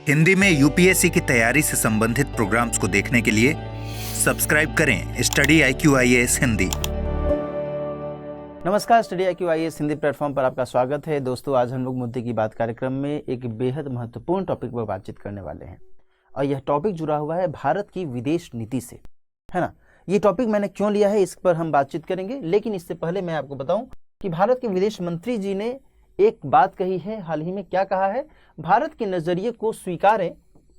हिंदी में यूपीएससी की तैयारी से संबंधित प्रोग्राम्स को देखने के लिए सब्सक्राइब करें स्टडी IQ IAS हिंदी। नमस्कार, study IQ IAS Hindi platform पर आपका स्वागत है। दोस्तों, आज हम लोग मुद्दे की बात कार्यक्रम में एक बेहद महत्वपूर्ण टॉपिक पर बातचीत करने वाले हैं और यह टॉपिक जुड़ा हुआ है भारत की विदेश नीति से, है ना। ये टॉपिक मैंने क्यों लिया है, इस पर हम बातचीत करेंगे, लेकिन इससे पहले मैं आपको बताऊं कि भारत के विदेश मंत्री जी ने एक बात कही है। हाल ही में क्या कहा है? भारत के नजरिए को स्वीकारें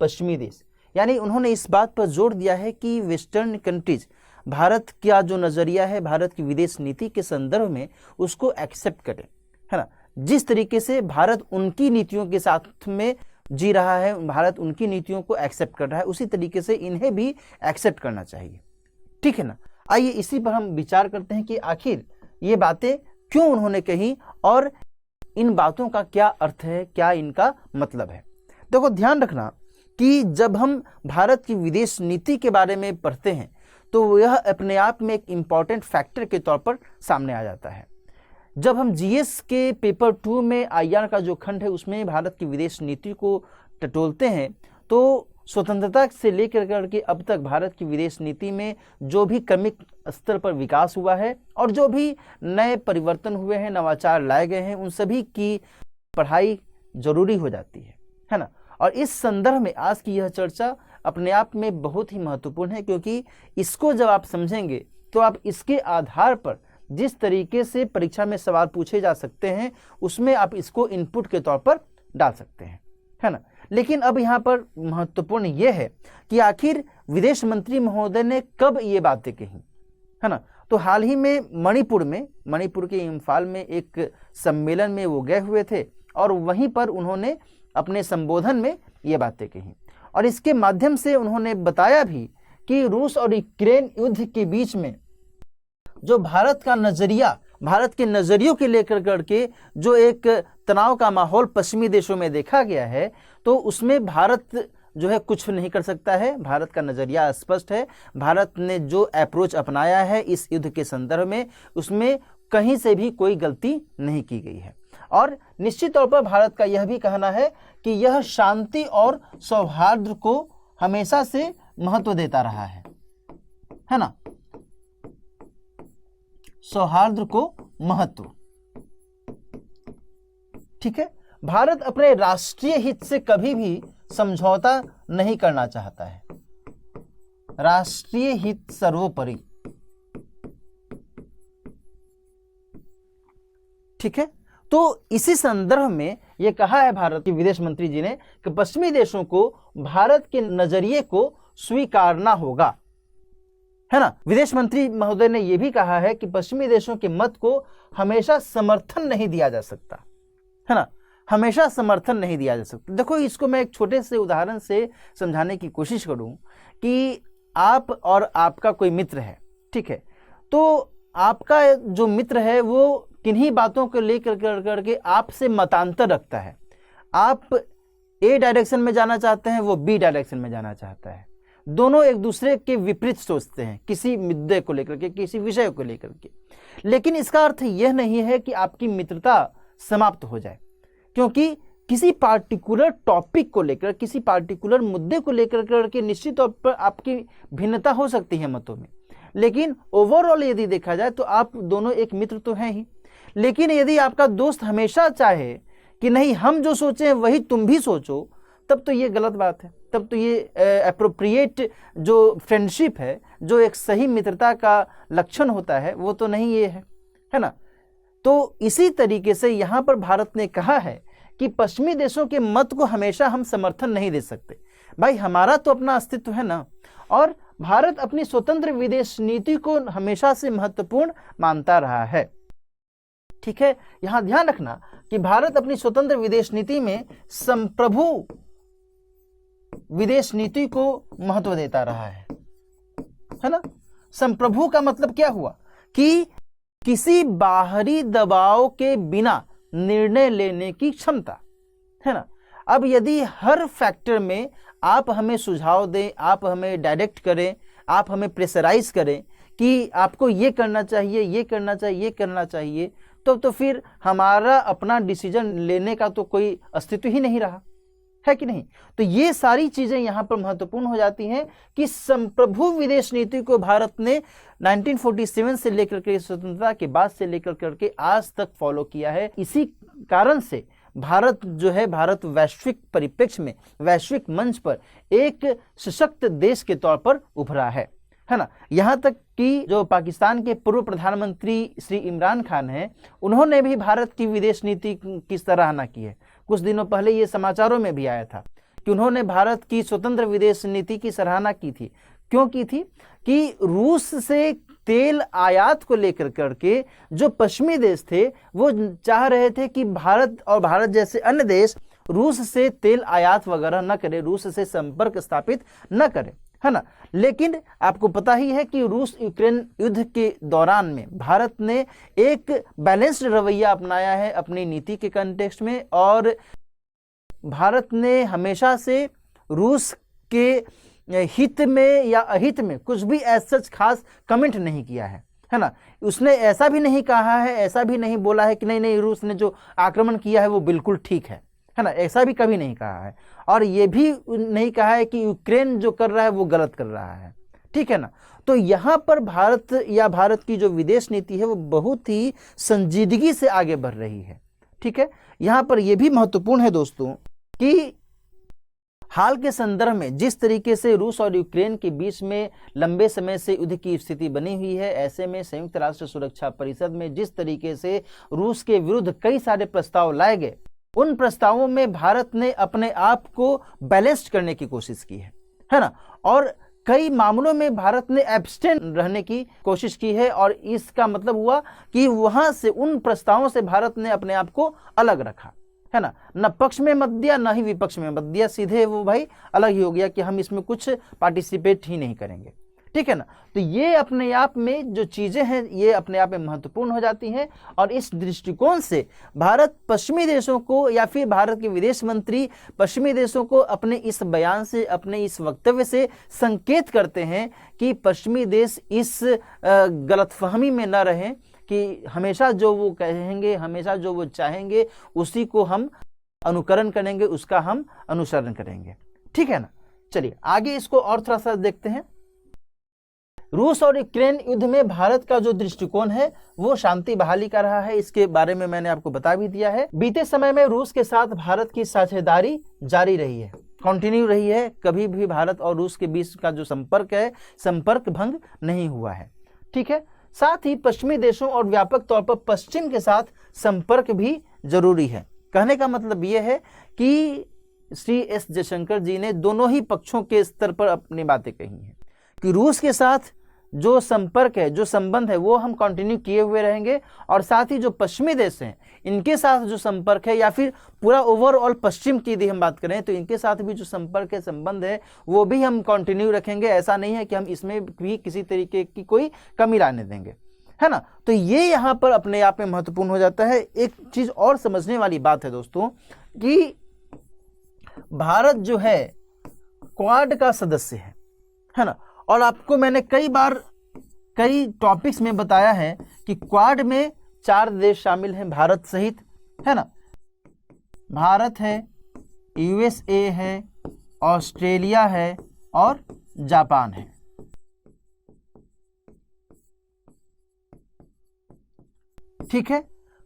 पश्चिमी देश, यानी उन्होंने इस बात पर जोर दिया है कि वेस्टर्न कंट्रीज भारत का जो नजरिया है भारत की विदेश नीति के संदर्भ में उसको एक्सेप्ट करें, है ना। जिस तरीके से भारत उनकी नीतियों के साथ में जी रहा है, भारत उनकी नीतियों को एक्सेप्ट कर रहा है, उसी तरीके से इन्हें भी एक्सेप्ट करना चाहिए, ठीक है ना। आइए इसी पर हम विचार करते हैं कि आखिर ये बातें क्यों उन्होंने कही और इन बातों का क्या अर्थ है, क्या इनका मतलब है। देखो, ध्यान रखना कि जब हम भारत की विदेश नीति के बारे में पढ़ते हैं तो यह अपने आप में एक इम्पॉर्टेंट फैक्टर के तौर पर सामने आ जाता है। जब हम GS के पेपर 2 में IR का जो खंड है उसमें भारत की विदेश नीति को टटोलते हैं तो स्वतंत्रता से लेकर करके अब तक भारत की विदेश नीति में जो भी क्रमिक स्तर पर विकास हुआ है और जो भी नए परिवर्तन हुए हैं, नवाचार लाए गए हैं, उन सभी की पढ़ाई जरूरी हो जाती है ना। और इस संदर्भ में आज की यह चर्चा अपने आप में बहुत ही महत्वपूर्ण है, क्योंकि इसको जब आप समझेंगे तो आप इसके आधार पर जिस तरीके से परीक्षा में सवाल पूछे जा सकते हैं उसमें आप इसको इनपुट के तौर पर डाल सकते हैं, है ना। लेकिन अब यहाँ पर महत्वपूर्ण यह है कि आखिर विदेश मंत्री महोदय ने कब ये बातें कही, है ना। तो हाल ही में मणिपुर के इम्फाल में एक सम्मेलन में वो गए हुए थे और वहीं पर उन्होंने अपने संबोधन में ये बातें कही और इसके माध्यम से उन्होंने बताया भी कि रूस और यूक्रेन युद्ध के बीच में जो भारत का नजरिया, भारत के नजरियों के लेकर करके जो एक तनाव का माहौल पश्चिमी देशों में देखा गया है, तो उसमें भारत जो है कुछ नहीं कर सकता है। भारत का नजरिया स्पष्ट है। भारत ने जो अप्रोच अपनाया है इस युद्ध के संदर्भ में उसमें कहीं से भी कोई गलती नहीं की गई है और निश्चित तौर पर भारत का यह भी कहना है कि यह शांति और सौहार्द को हमेशा से महत्व देता रहा है ना। सौहार्द को महत्व, ठीक है। भारत अपने राष्ट्रीय हित से कभी भी समझौता नहीं करना चाहता है। राष्ट्रीय हित सर्वोपरि, ठीक है। तो इसी संदर्भ में यह कहा है भारत के विदेश मंत्री जी ने कि पश्चिमी देशों को भारत के नजरिए को स्वीकारना होगा, है ना। विदेश मंत्री महोदय ने यह भी कहा है कि पश्चिमी देशों के मत को हमेशा समर्थन नहीं दिया जा सकता, है ना। हमेशा समर्थन नहीं दिया जा सकता। देखो, इसको मैं एक छोटे से उदाहरण से समझाने की कोशिश करूं कि आप और आपका कोई मित्र है, ठीक है। तो आपका जो मित्र है वो किन्हीं बातों को लेकर करके आपसे मतांतर रखता है। आप A डायरेक्शन में जाना चाहते हैं, वो B डायरेक्शन में जाना चाहता है। दोनों एक दूसरे के विपरीत सोचते हैं किसी मुद्दे को लेकर के, किसी विषय को लेकर के। लेकिन इसका अर्थ यह नहीं है कि आपकी मित्रता समाप्त हो जाए, क्योंकि किसी पार्टिकुलर टॉपिक को लेकर, किसी पार्टिकुलर मुद्दे को लेकर करके निश्चित तौर पर आपकी भिन्नता हो सकती है मतों में, लेकिन ओवरऑल यदि देखा जाए तो आप दोनों एक मित्र तो हैं ही। लेकिन यदि आपका दोस्त हमेशा चाहे कि नहीं, हम जो सोचे वही तुम भी सोचो, तब तो ये गलत बात है। तब तो ये एप्रोप्रिएट जो फ्रेंडशिप है, जो एक सही मित्रता का लक्षण होता है, वो तो नहीं ये है ना। तो इसी तरीके से यहाँ पर भारत ने कहा है कि पश्चिमी देशों के मत को हमेशा हम समर्थन नहीं दे सकते। भाई, हमारा तो अपना अस्तित्व है ना, और भारत अपनी स्वतंत्र विदेश नीति को हमेशा से महत्वपूर्ण मानता रहा है, ठीक है। यहां ध्यान रखना कि भारत अपनी स्वतंत्र विदेश नीति में संप्रभु विदेश नीति को महत्व देता रहा है ना। संप्रभु का मतलब क्या हुआ कि किसी बाहरी दबाव के बिना निर्णय लेने की क्षमता, है ना। अब यदि हर फैक्टर में आप हमें सुझाव दें, आप हमें डायरेक्ट करें, आप हमें प्रेशराइज करें कि आपको ये करना चाहिए, ये करना चाहिए, ये करना चाहिए, तो फिर हमारा अपना डिसीजन लेने का तो कोई अस्तित्व ही नहीं रहा, है कि नहीं। तो ये सारी चीजें यहां पर महत्वपूर्ण हो जाती हैं कि संप्रभु विदेश नीति को भारत ने 1947 से लेकर के स्वतंत्रता के बाद से लेकर करके आज तक फॉलो किया है। इसी कारण से भारत जो है, भारत वैश्विक परिप्रेक्ष्य में, वैश्विक मंच पर एक सशक्त देश के तौर पर उभरा है ना। यहां तक कि जो पाकिस्तान के पूर्व प्रधानमंत्री श्री इमरान खान हैं, उन्होंने भी भारत की विदेश नीति की सराहना की है। कुछ दिनों पहले ये समाचारों में भी आया था कि उन्होंने भारत की स्वतंत्र विदेश नीति की सराहना की थी। क्यों की थी? कि रूस से तेल आयात को लेकर करके जो पश्चिमी देश थे वो चाह रहे थे कि भारत और भारत जैसे अन्य देश रूस से तेल आयात वगैरह न करे, रूस से संपर्क स्थापित न करे, है ना। लेकिन आपको पता ही है कि रूस यूक्रेन युद्ध के दौरान में भारत ने एक बैलेंस्ड रवैया अपनाया है अपनी नीति के कंटेक्स्ट में, और भारत ने हमेशा से रूस के हित में या अहित में कुछ भी ऐसा खास कमेंट नहीं किया है ना। उसने ऐसा भी नहीं कहा है, ऐसा भी नहीं बोला है कि नहीं नहीं रूस ने जो आक्रमण किया है वो बिल्कुल ठीक है ना, ऐसा भी कभी नहीं कहा है। और ये भी नहीं कहा है कि यूक्रेन जो कर रहा है वो गलत कर रहा है, ठीक है ना। तो यहाँ पर भारत या भारत की जो विदेश नीति है वो बहुत ही संजीदगी से आगे बढ़ रही है, ठीक है। यहाँ पर यह भी महत्वपूर्ण है दोस्तों कि हाल के संदर्भ में जिस तरीके से रूस और यूक्रेन के बीच में लंबे समय से युद्ध की स्थिति बनी हुई है, ऐसे में संयुक्त राष्ट्र सुरक्षा परिषद में जिस तरीके से रूस के विरुद्ध कई सारे प्रस्ताव लाए गए, उन प्रस्तावों में भारत ने अपने आप को बैलेंस्ड करने की कोशिश की है ना। और कई मामलों में भारत ने एब्स्टेन रहने की कोशिश की है, और इसका मतलब हुआ कि वहां से उन प्रस्तावों से भारत ने अपने आप को अलग रखा, है ना। न पक्ष में मत दिया, न ही विपक्ष में मत दिया, सीधे वो भाई अलग ही हो गया कि हम इसमें कुछ पार्टिसिपेट ही नहीं करेंगे, ठीक है ना। तो ये अपने आप में जो चीजें हैं ये अपने आप में महत्वपूर्ण हो जाती हैं, और इस दृष्टिकोण से भारत पश्चिमी देशों को या फिर भारत के विदेश मंत्री पश्चिमी देशों को अपने इस बयान से, अपने इस वक्तव्य से संकेत करते हैं कि पश्चिमी देश इस गलतफहमी में न रहें कि हमेशा जो वो कहेंगे, हमेशा जो वो चाहेंगे उसी को हम अनुकरण करेंगे, उसका हम अनुसरण करेंगे, ठीक है ना। चलिए आगे इसको और थोड़ा सा देखते हैं। रूस और यूक्रेन युद्ध में भारत का जो दृष्टिकोण है वो शांति बहाली का रहा है, इसके बारे में मैंने आपको बता भी दिया है। बीते समय में रूस के साथ भारत की साझेदारी जारी रही है, कंटिन्यू रही है, कभी भी भारत और रूस के बीच का जो संपर्क है, संपर्क भंग नहीं हुआ है, ठीक है। साथ ही पश्चिमी देशों और व्यापक तौर पर पश्चिम के साथ संपर्क भी जरूरी है। कहने का मतलब यह है कि श्री एस जयशंकर जी ने दोनों ही पक्षों के स्तर पर अपनी बातें कही हैं कि रूस के साथ जो संपर्क है, जो संबंध है वो हम कंटिन्यू किए हुए रहेंगे, और साथ ही जो पश्चिमी देश हैं इनके साथ जो संपर्क है, या फिर पूरा ओवरऑल पश्चिम की यदि हम बात करें तो इनके साथ भी जो संपर्क है, संबंध है, वो भी हम कंटिन्यू रखेंगे। ऐसा नहीं है कि हम इसमें भी किसी तरीके की कोई कमी लाने देंगे, है ना। तो ये यहाँ पर अपने आप में महत्वपूर्ण हो जाता है। एक चीज और समझने वाली बात है दोस्तों कि भारत जो है क्वाड का सदस्य है ना, और आपको मैंने कई बार कई टॉपिक्स में बताया है कि क्वाड में 4 देश शामिल हैं भारत सहित, है ना। भारत है, यूएसए है, ऑस्ट्रेलिया है और जापान है, ठीक है।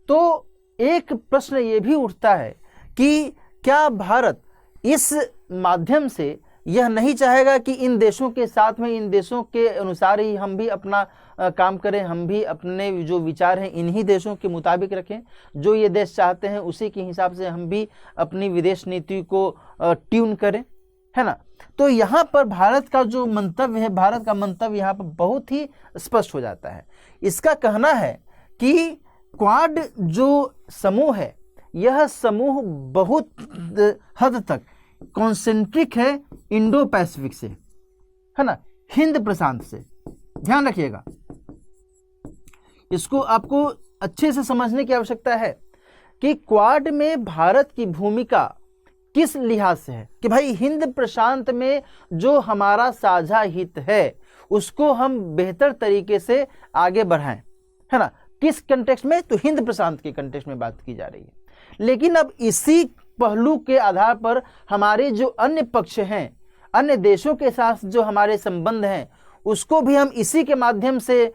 तो एक प्रश्न ये भी उठता है कि क्या भारत इस माध्यम से यह नहीं चाहेगा कि इन देशों के साथ में, इन देशों के अनुसार ही हम भी अपना काम करें, हम भी अपने जो विचार हैं इन्हीं देशों के मुताबिक रखें, जो ये देश चाहते हैं उसी के हिसाब से हम भी अपनी विदेश नीति को ट्यून करें, है ना। तो यहाँ पर भारत का जो मंतव्य है, भारत का मंतव्य यहाँ पर बहुत ही स्पष्ट हो जाता है। इसका कहना है कि क्वाड जो समूह है, यह समूह बहुत हद तक कॉन्सेंट्रिक है इंडो पैसिफिक से, है ना, हिंद प्रशांत से। ध्यान रखिएगा, इसको आपको अच्छे से समझने की आवश्यकता है कि क्वाड में भारत की भूमिका किस लिहाज से है कि भाई हिंद प्रशांत में जो हमारा साझा हित है उसको हम बेहतर तरीके से आगे बढ़ाएं, है ना। किस कंटेक्स्ट में? तो हिंद प्रशांत के कंटेक्स्ट में बात की जा रही है। लेकिन अब इसी पहलू के आधार पर हमारे जो अन्य पक्ष हैं, अन्य देशों के साथ जो हमारे संबंध हैं, उसको भी हम इसी के माध्यम से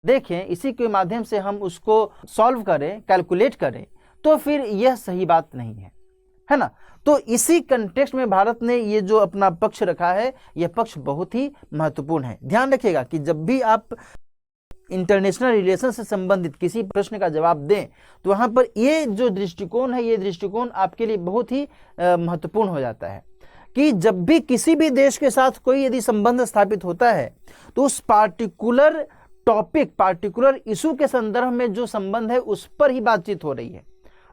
देखें, इसी के माध्यम से हम उसको सॉल्व करें, कैलकुलेट करें, तो फिर यह सही बात नहीं है ना। तो इसी कंटेक्स्ट में भारत ने ये जो अपना पक्ष रखा है, यह पक्ष बहुत ही महत्वपूर्ण है। ध्यान रखिएगा कि जब भी आप इंटरनेशनल रिलेशन से संबंधित किसी प्रश्न का जवाब दें तो वहां पर ये जो दृष्टिकोण है, ये दृष्टिकोण आपके लिए बहुत ही महत्वपूर्ण हो जाता है कि जब भी किसी भी देश के साथ कोई यदि संबंध स्थापित होता है तो उस पार्टिकुलर टॉपिक, पार्टिकुलर इशू के संदर्भ में जो संबंध है उस पर ही बातचीत हो रही है।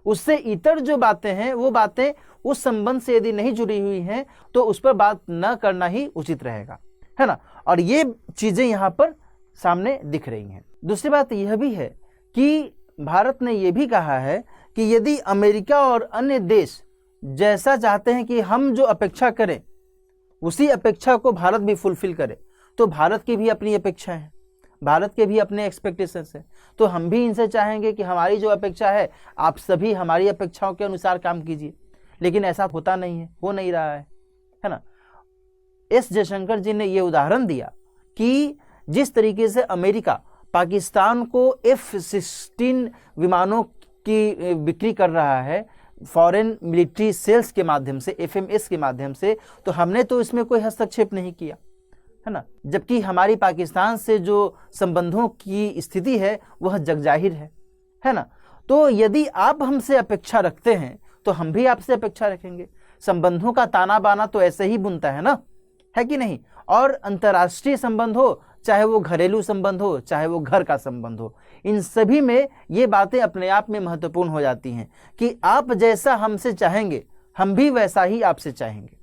उससे इतर जो बातें हैं वो बातें उस संबंध से यदि नहीं जुड़ी हुई हैं तो उस पर बात न करना ही उचित रहेगा, है ना। और ये चीजें यहाँ पर सामने दिख रही हैं। दूसरी बात यह भी है कि भारत ने यह भी कहा है कि यदि अमेरिका और अन्य देश जैसा चाहते हैं कि हम जो अपेक्षा करें उसी अपेक्षा को भारत भी फुलफिल करे, तो भारत की भी अपनी अपेक्षा है, भारत के भी अपने एक्सपेक्टेशंस है। तो हम भी इनसे चाहेंगे कि हमारी जो अपेक्षा है आप सभी हमारी अपेक्षाओं के अनुसार काम कीजिए, लेकिन ऐसा होता नहीं है, हो नहीं रहा है ना। एस जयशंकर जी ने यह उदाहरण दिया कि जिस तरीके से अमेरिका पाकिस्तान को F-16 विमानों की बिक्री कर रहा है फॉरेन मिलिट्री सेल्स के माध्यम से, FMS के माध्यम से, तो हमने तो इसमें कोई हस्तक्षेप नहीं किया, है ना। जबकि हमारी पाकिस्तान से जो संबंधों की स्थिति है वह जगजाहिर है ना। तो यदि आप हमसे अपेक्षा रखते हैं तो हम भी आपसे अपेक्षा रखेंगे। संबंधों का ताना बाना तो ऐसे ही बुनता है ना, है कि नहीं। और अंतर्राष्ट्रीय संबंध हो, चाहे वो घरेलू संबंध हो, चाहे वो घर का संबंध हो, इन सभी में ये बातें अपने आप में महत्वपूर्ण हो जाती हैं कि आप जैसा हमसे चाहेंगे हम भी वैसा ही आपसे चाहेंगे,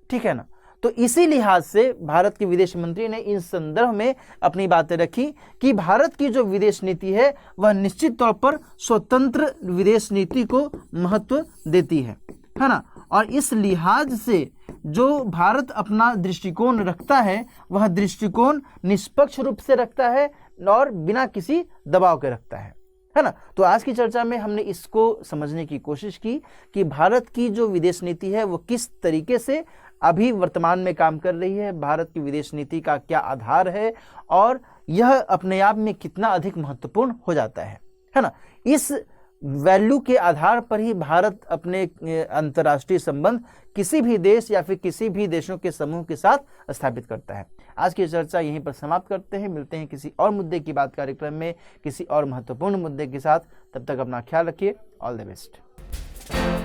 ठीक है ना। तो इसी लिहाज से भारत के विदेश मंत्री ने इन संदर्भ में अपनी बातें रखी कि भारत की जो विदेश नीति है वह निश्चित तौर पर स्वतंत्र विदेश नीति को महत्व देती है ना। और इस लिहाज से जो भारत अपना दृष्टिकोण रखता है वह दृष्टिकोण निष्पक्ष रूप से रखता है और बिना किसी दबाव के रखता है ना। तो आज की चर्चा में हमने इसको समझने की कोशिश की कि भारत की जो विदेश नीति है वो किस तरीके से अभी वर्तमान में काम कर रही है, भारत की विदेश नीति का क्या आधार है और यह अपने आप में कितना अधिक महत्वपूर्ण हो जाता है ना। इस वैल्यू के आधार पर ही भारत अपने अंतर्राष्ट्रीय संबंध किसी भी देश या फिर किसी भी देशों के समूह के साथ स्थापित करता है। आज की चर्चा यहीं पर समाप्त करते हैं। मिलते हैं किसी और मुद्दे की बात कार्यक्रम में किसी और महत्वपूर्ण मुद्दे के साथ। तब तक अपना ख्याल रखिए। All the best.